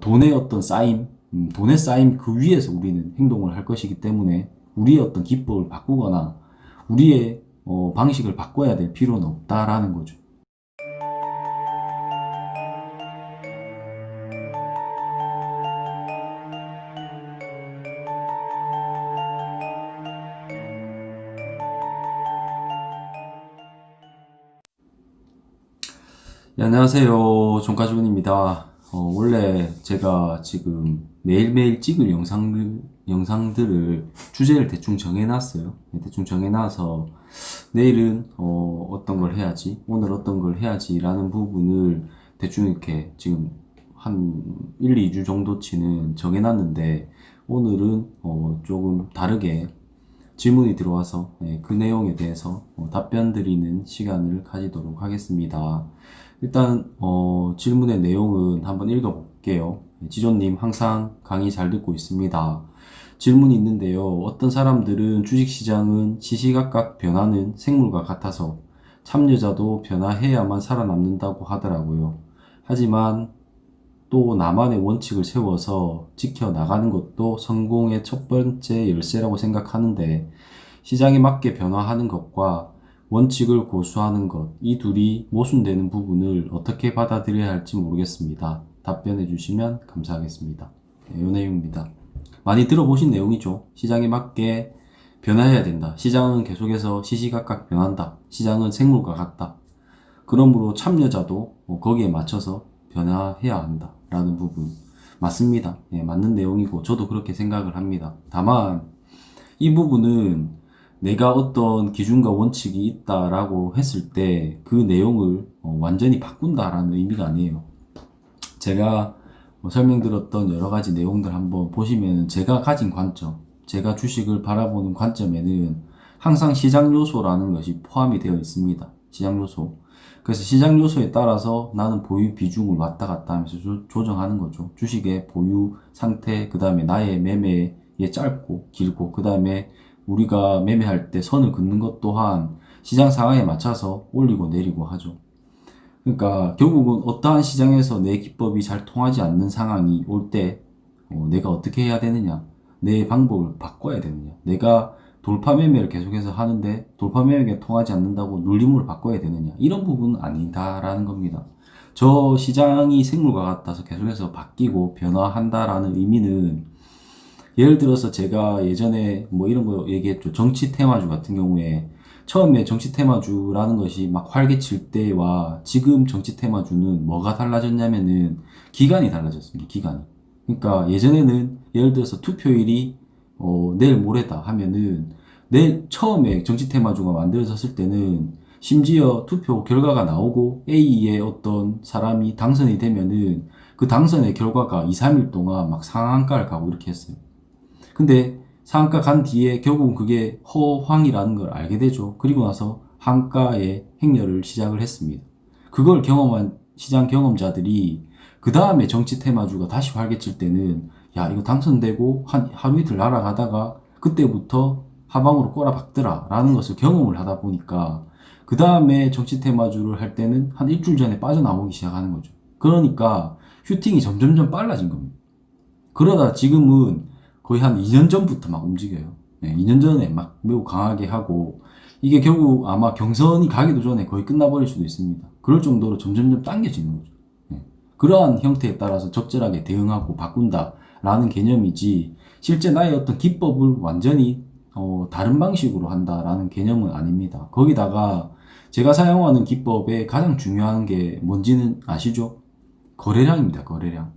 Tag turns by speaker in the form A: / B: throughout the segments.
A: 돈의 어떤 쌓임, 돈의 쌓임 그 위에서 우리는 행동을 할 것이기 때문에 우리의 어떤 기법을 바꾸거나 우리의 방식을 바꿔야 될 필요는 없다라는 거죠. 네, 안녕하세요. 종가주원입니다. 원래 제가 지금 매일매일 찍을 영상들을 주제를 대충 정해놨어요. 네, 대충 정해놔서 내일은 어떤 걸 해야지, 오늘 어떤 걸 해야지 라는 부분을 대충 이렇게 지금 한 1, 2주 정도치는 정해놨는데 오늘은 조금 다르게 질문이 들어와서 그 내용에 대해서 답변 드리는 시간을 가지도록 하겠습니다. 일단 질문의 내용은 한번 읽어볼게요. 지존님 항상 강의 잘 듣고 있습니다. 질문이 있는데요. 어떤 사람들은 주식시장은 시시각각 변하는 생물과 같아서 참여자도 변화해야만 살아남는다고 하더라고요. 하지만 또 나만의 원칙을 세워서 지켜나가는 것도 성공의 첫 번째 열쇠라고 생각하는데 시장에 맞게 변화하는 것과 원칙을 고수하는 것, 이 둘이 모순되는 부분을 어떻게 받아들여야 할지 모르겠습니다. 답변해 주시면 감사하겠습니다. 네, 이 내용입니다. 많이 들어보신 내용이죠. 시장에 맞게 변화해야 된다. 시장은 계속해서 시시각각 변한다. 시장은 생물과 같다. 그러므로 참여자도 거기에 맞춰서 변화해야 한다. 라는 부분. 맞습니다. 네, 맞는 내용이고 저도 그렇게 생각을 합니다. 다만 이 부분은 내가 어떤 기준과 원칙이 있다라고 했을 때 그 내용을 완전히 바꾼다라는 의미가 아니에요. 제가 설명드렸던 여러 가지 내용들 한번 보시면 제가 가진 관점, 제가 주식을 바라보는 관점에는 항상 시장 요소라는 것이 포함이 되어 있습니다. 시장 요소. 그래서 시장 요소에 따라서 나는 보유 비중을 왔다 갔다 하면서 조정하는 거죠. 주식의 보유 상태, 그 다음에 나의 매매의 짧고 길고, 그 다음에 우리가 매매할 때 선을 긋는 것 또한 시장 상황에 맞춰서 올리고 내리고 하죠. 그러니까 결국은 어떠한 시장에서 내 기법이 잘 통하지 않는 상황이 올 때 내가 어떻게 해야 되느냐, 내 방법을 바꿔야 되느냐, 내가 돌파 매매를 계속해서 하는데 돌파 매매가 통하지 않는다고 눌림으로 바꿔야 되느냐, 이런 부분은 아니다라는 겁니다. 저 시장이 생물과 같아서 계속해서 바뀌고 변화한다라는 의미는, 예를 들어서 제가 예전에 뭐 이런 거 얘기했죠. 정치 테마주 같은 경우에 처음에 정치 테마주라는 것이 막 활개칠 때와 지금 정치 테마주는 뭐가 달라졌냐면은 기간이 달라졌습니다. 기간이. 그러니까 예전에는 예를 들어서 투표일이 내일 모레다 하면은 내일 처음에 정치 테마주가 만들어졌을 때는 심지어 투표 결과가 나오고 A의 어떤 사람이 당선이 되면은 그 당선의 결과가 2, 3일 동안 막 상한가를 가고 이렇게 했어요. 근데 상한가 간 뒤에 결국은 그게 허황이라는 걸 알게 되죠. 그리고 나서 한가의 행렬을 시작을 했습니다. 그걸 경험한 시장 경험자들이 그 다음에 정치 테마주가 다시 활개칠 때는 야, 이거 당선되고 하루 이틀 날아가다가 그때부터 하방으로 꼬라박더라 라는 것을 경험을 하다 보니까 그 다음에 정치 테마주를 할 때는 한 일주일 전에 빠져나오기 시작하는 거죠. 그러니까 슈팅이 점점점 빨라진 겁니다. 그러다 지금은 거의 한 2년 전부터 막 움직여요. 네, 2년 전에 막 매우 강하게 하고, 이게 결국 아마 경선이 가기도 전에 거의 끝나버릴 수도 있습니다. 그럴 정도로 점점점 당겨지는 거죠. 네. 그러한 형태에 따라서 적절하게 대응하고 바꾼다라는 개념이지, 실제 나의 어떤 기법을 완전히 다른 방식으로 한다라는 개념은 아닙니다. 거기다가 제가 사용하는 기법의 가장 중요한 게 뭔지는 아시죠? 거래량입니다. 거래량.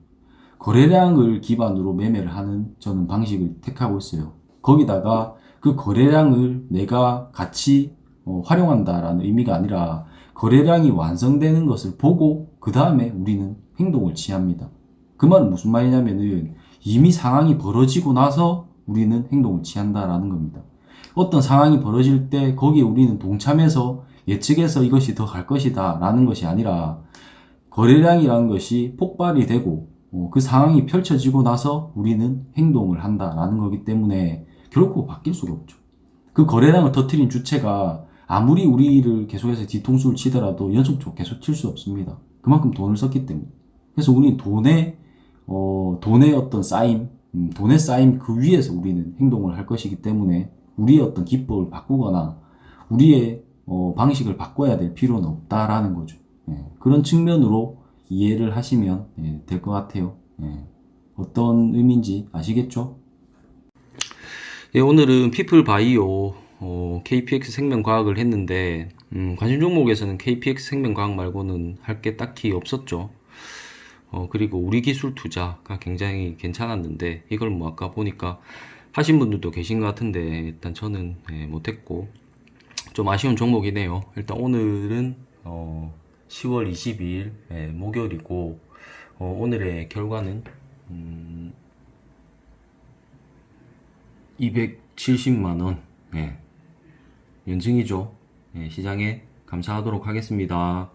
A: 거래량을 기반으로 매매를 하는 저는 방식을 택하고 있어요. 거기다가 그 거래량을 내가 같이 활용한다라는 의미가 아니라 거래량이 완성되는 것을 보고 그 다음에 우리는 행동을 취합니다. 그 말은 무슨 말이냐면은 이미 상황이 벌어지고 나서 우리는 행동을 취한다라는 겁니다. 어떤 상황이 벌어질 때 거기에 우리는 동참해서 예측해서 이것이 더 갈 것이다 라는 것이 아니라 거래량이라는 것이 폭발이 되고 그 상황이 펼쳐지고 나서 우리는 행동을 한다라는 거기 때문에 결코 바뀔 수가 없죠. 그 거래량을 터뜨린 주체가 아무리 우리를 계속해서 뒤통수를 치더라도 연속적으로 계속 칠 수 없습니다. 그만큼 돈을 썼기 때문에. 그래서 우리는 돈에 돈의 어떤 쌓임, 돈의 쌓임 그 위에서 우리는 행동을 할 것이기 때문에 우리의 어떤 기법을 바꾸거나 우리의 방식을 바꿔야 될 필요는 없다라는 거죠. 예, 그런 측면으로 이해를 하시면 될 것 같아요. 예, 어떤 의미인지 아시겠죠? 예, 오늘은 피플 바이오 KPX 생명과학을 했는데 관심 종목에서는 KPX 생명과학 말고는 할 게 딱히 없었죠. 그리고 우리 기술 투자가 굉장히 괜찮았는데 이걸 뭐 아까 보니까 하신 분들도 계신 것 같은데 일단 저는 못했고 좀 아쉬운 종목이네요. 일단 오늘은 10월 22일 목요일이고 오늘의 결과는 270만원 연승이죠. 시장에 감사하도록 하겠습니다.